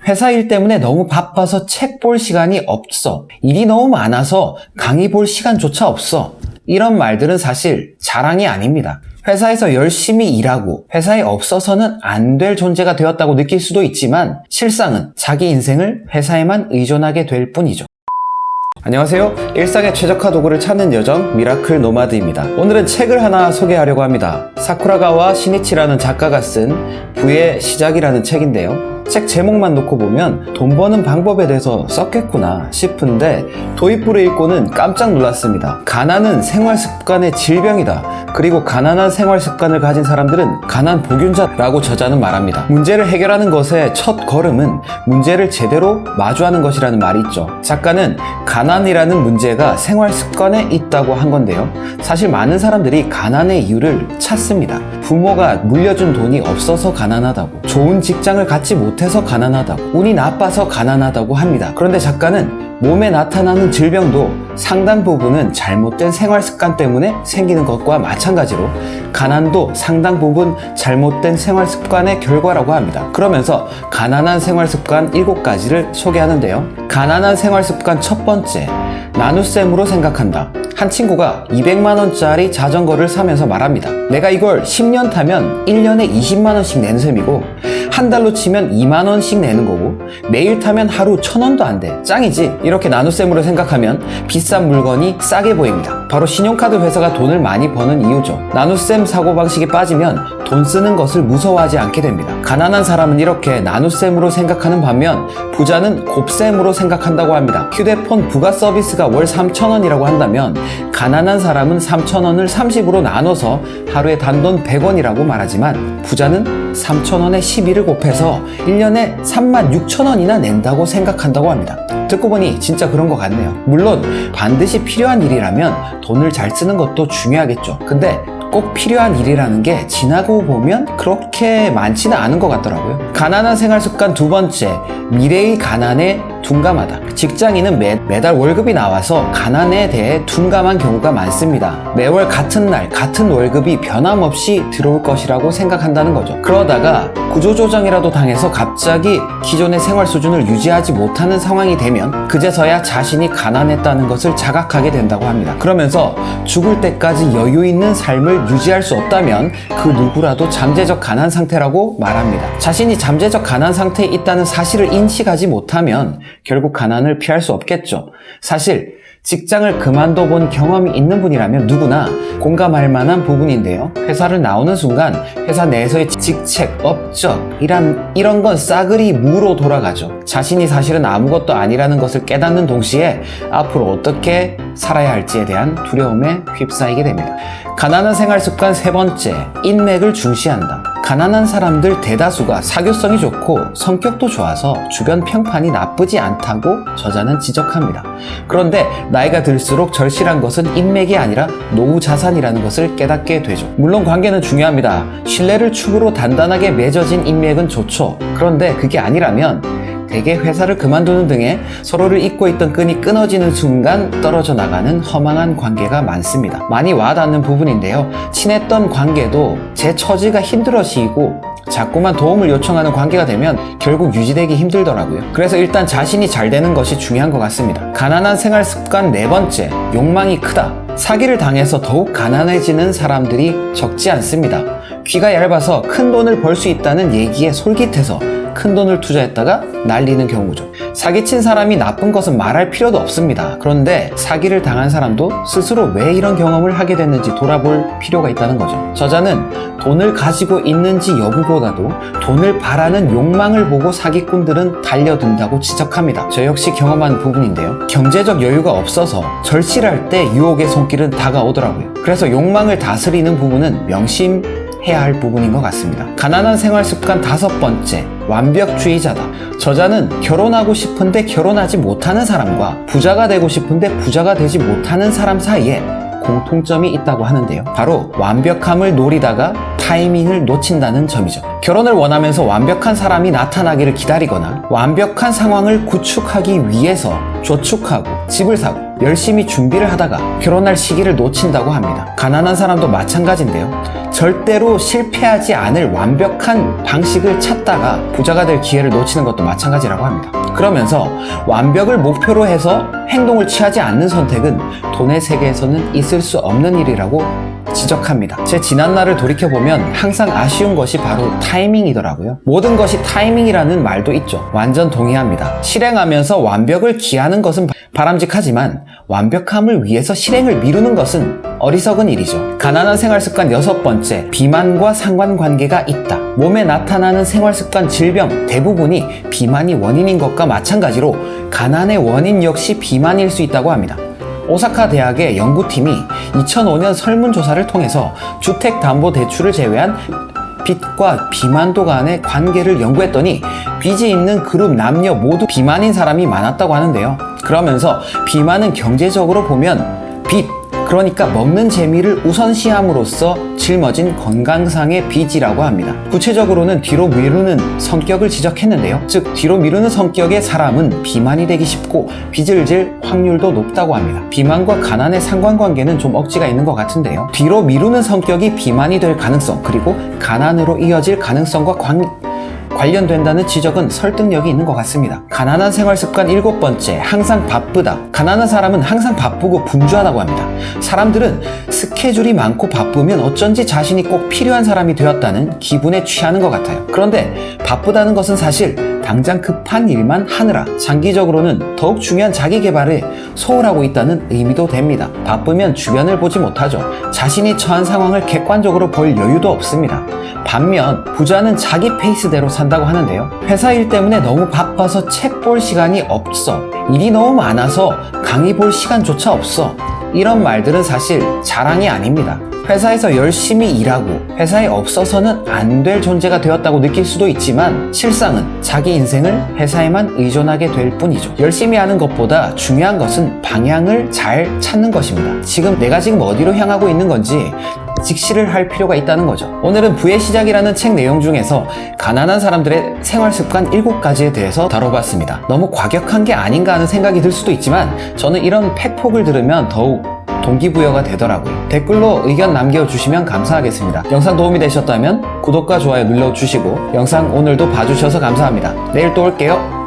회사 일 때문에 너무 바빠서 책 볼 시간이 없어. 일이 너무 많아서 강의 볼 시간조차 없어. 이런 말들은 사실 자랑이 아닙니다. 회사에서 열심히 일하고 회사에 없어서는 안 될 존재가 되었다고 느낄 수도 있지만 실상은 자기 인생을 회사에만 의존하게 될 뿐이죠. 안녕하세요. 일상의 최적화 도구를 찾는 여정 미라클 노마드입니다. 오늘은 책을 하나 소개하려고 합니다. 사쿠라가와 시니치라는 작가가 쓴 부의 시작이라는 책인데요. 책 제목만 놓고 보면 돈 버는 방법에 대해서 썼겠구나 싶은데 도입부를 읽고는 깜짝 놀랐습니다. 가난은 생활 습관의 질병이다. 그리고 가난한 생활 습관을 가진 사람들은 가난 복균자라고 저자는 말합니다. 문제를 해결하는 것의 첫 걸음은 문제를 제대로 마주하는 것이라는 말이 있죠. 작가는 가난이라는 문제가 생활 습관에 있다고 한 건데요. 사실 많은 사람들이 가난의 이유를 찾습니다. 부모가 물려준 돈이 없어서 가난하다고, 좋은 직장을 갖지 못해서 가난하다고, 운이 나빠서 가난하다고 합니다. 그런데 작가는 몸에 나타나는 질병도 상당 부분은 잘못된 생활 습관 때문에 생기는 것과 마찬가지로 가난도 상당 부분 잘못된 생활 습관의 결과라고 합니다. 그러면서 가난한 생활 습관 7가지를 소개하는데요. 가난한 생활 습관 첫 번째, 나눗셈으로 생각한다. 한 친구가 200만원짜리 자전거를 사면서 말합니다. 내가 이걸 10년 타면 1년에 20만원씩 내는 셈이고 한 달로 치면 2만원씩 내는 거고 매일 타면 하루 1,000원도 안 돼. 짱이지? 이렇게 나눗셈으로 생각하면 비싼 물건이 싸게 보입니다. 바로 신용카드 회사가 돈을 많이 버는 이유죠. 나눗셈 사고방식에 빠지면 돈 쓰는 것을 무서워하지 않게 됩니다. 가난한 사람은 이렇게 나눗셈으로 생각하는 반면 부자는 곱셈으로 생각한다고 합니다. 휴대폰 부가 서비스가 월 3,000원이라고 한다면 가난한 사람은 3,000원을 30으로 나눠서 하루에 단돈 100원이라고 말하지만 부자는 3,000원에 12를 곱해서 1년에 36,000원이나 낸다고 생각한다고 합니다. 듣고 보니 진짜 그런 것 같네요. 물론 반드시 필요한 일이라면 돈을 잘 쓰는 것도 중요하겠죠. 근데 꼭 필요한 일이라는 게 지나고 보면 그렇게 많지는 않은 것 같더라고요. 가난한 생활 습관 두 번째, 미래의 가난에 둔감하다. 직장인은 매달 월급이 나와서 가난에 대해 둔감한 경우가 많습니다. 매월 같은 날 같은 월급이 변함없이 들어올 것이라고 생각한다는 거죠. 그러다가 구조조정이라도 당해서 갑자기 기존의 생활 수준을 유지하지 못하는 상황이 되면 그제서야 자신이 가난했다는 것을 자각하게 된다고 합니다. 그러면서 죽을 때까지 여유 있는 삶을 유지할 수 없다면 그 누구라도 잠재적 가난 상태라고 말합니다. 자신이 잠재적 가난 상태에 있다는 사실을 인식하지 못하면 결국 가난을 피할 수 없겠죠. 사실 직장을 그만둬 본 경험이 있는 분이라면 누구나 공감할 만한 부분인데요. 회사를 나오는 순간 회사 내에서의 직책, 업적, 이런 건 싸그리 무로 돌아가죠. 자신이 사실은 아무것도 아니라는 것을 깨닫는 동시에 앞으로 어떻게 살아야 할지에 대한 두려움에 휩싸이게 됩니다. 가난한 생활 습관 세 번째, 인맥을 중시한다. 가난한 사람들 대다수가 사교성이 좋고 성격도 좋아서 주변 평판이 나쁘지 않다고 저자는 지적합니다. 그런데 나이가 들수록 절실한 것은 인맥이 아니라 노후 자산이라는 것을 깨닫게 되죠. 물론 관계는 중요합니다. 신뢰를 축으로 단단하게 맺어진 인맥은 좋죠. 그런데 그게 아니라면 대개 회사를 그만두는 등의 서로를 잇고 있던 끈이 끊어지는 순간 떨어져 나가는 허망한 관계가 많습니다. 많이 와닿는 부분인데요. 친했던 관계도 제 처지가 힘들어지고 자꾸만 도움을 요청하는 관계가 되면 결국 유지되기 힘들더라고요. 그래서 일단 자신이 잘 되는 것이 중요한 것 같습니다. 가난한 생활 습관 네 번째, 욕망이 크다. 사기를 당해서 더욱 가난해지는 사람들이 적지 않습니다. 귀가 얇아서 큰 돈을 벌 수 있다는 얘기에 솔깃해서 큰 돈을 투자했다가 날리는 경우죠. 사기친 사람이 나쁜 것은 말할 필요도 없습니다. 그런데 사기를 당한 사람도 스스로 왜 이런 경험을 하게 됐는지 돌아볼 필요가 있다는 거죠. 저자는 돈을 가지고 있는지 여부보다도 돈을 바라는 욕망을 보고 사기꾼들은 달려든다고 지적합니다. 저 역시 경험한 부분인데요. 경제적 여유가 없어서 절실할 때 유혹의 손길은 다가오더라고요. 그래서 욕망을 다스리는 부분은 명심해야 할 부분인 것 같습니다. 가난한 생활 습관 다섯 번째, 완벽주의자다. 저자는 결혼하고 싶은데 결혼하지 못하는 사람과 부자가 되고 싶은데 부자가 되지 못하는 사람 사이에 공통점이 있다고 하는데요. 바로 완벽함을 노리다가 타이밍을 놓친다는 점이죠. 결혼을 원하면서 완벽한 사람이 나타나기를 기다리거나 완벽한 상황을 구축하기 위해서 저축하고 집을 사고 열심히 준비를 하다가 결혼할 시기를 놓친다고 합니다. 가난한 사람도 마찬가지인데요. 절대로 실패하지 않을 완벽한 방식을 찾다가 부자가 될 기회를 놓치는 것도 마찬가지라고 합니다. 그러면서 완벽을 목표로 해서 행동을 취하지 않는 선택은 돈의 세계에서는 있을 수 없는 일이라고 지적합니다. 제 지난날을 돌이켜보면 항상 아쉬운 것이 바로 타이밍이더라고요. 모든 것이 타이밍이라는 말도 있죠. 완전 동의합니다. 실행하면서 완벽을 기하는 것은 바람직하지만 완벽함을 위해서 실행을 미루는 것은 어리석은 일이죠. 가난한 생활습관 6번째, 비만과 상관관계가 있다. 몸에 나타나는 생활습관 질병 대부분이 비만이 원인인 것과 마찬가지로 가난의 원인 역시 비만일 수 있다고 합니다. 오사카 대학의 연구팀이 2005년 설문조사를 통해서 주택담보대출을 제외한 빚과 비만도 간의 관계를 연구했더니 빚이 있는 그룹 남녀 모두 비만인 사람이 많았다고 하는데요. 그러면서 비만은 경제적으로 보면 빚, 그러니까 먹는 재미를 우선시함으로써 짊어진 건강상의 빚이라고 합니다. 구체적으로는 뒤로 미루는 성격을 지적했는데요. 즉 뒤로 미루는 성격의 사람은 비만이 되기 쉽고 빚을 질 확률도 높다고 합니다. 비만과 가난의 상관관계는 좀 억지가 있는 것 같은데요. 뒤로 미루는 성격이 비만이 될 가능성, 그리고 가난으로 이어질 가능성과 관련된다는 지적은 설득력이 있는 것 같습니다. 가난한 생활습관 7번째, 항상 바쁘다. 가난한 사람은 항상 바쁘고 분주하다고 합니다. 사람들은 스케줄이 많고 바쁘면 어쩐지 자신이 꼭 필요한 사람이 되었다는 기분에 취하는 것 같아요. 그런데 바쁘다는 것은 사실 당장 급한 일만 하느라 장기적으로는 더욱 중요한 자기 개발에 소홀하고 있다는 의미도 됩니다. 바쁘면 주변을 보지 못하죠. 자신이 처한 상황을 객관적으로 볼 여유도 없습니다. 반면 부자는 자기 페이스대로 산다고 하는데요. 회사 일 때문에 너무 바빠서 책 볼 시간이 없어. 일이 너무 많아서 강의 볼 시간조차 없어. 이런 말들은 사실 자랑이 아닙니다. 회사에서 열심히 일하고 회사에 없어서는 안 될 존재가 되었다고 느낄 수도 있지만 실상은 자기 인생을 회사에만 의존하게 될 뿐이죠. 열심히 하는 것보다 중요한 것은 방향을 잘 찾는 것입니다. 내가 지금 어디로 향하고 있는 건지 직시를 할 필요가 있다는 거죠. 오늘은 부의 시작이라는 책 내용 중에서 가난한 사람들의 생활습관 7가지에 대해서 다뤄봤습니다. 너무 과격한 게 아닌가 하는 생각이 들 수도 있지만 저는 이런 팩폭을 들으면 더욱 동기부여가 되더라고요. 댓글로 의견 남겨주시면 감사하겠습니다. 영상 도움이 되셨다면 구독과 좋아요 눌러주시고 영상 오늘도 봐주셔서 감사합니다. 내일 또 올게요.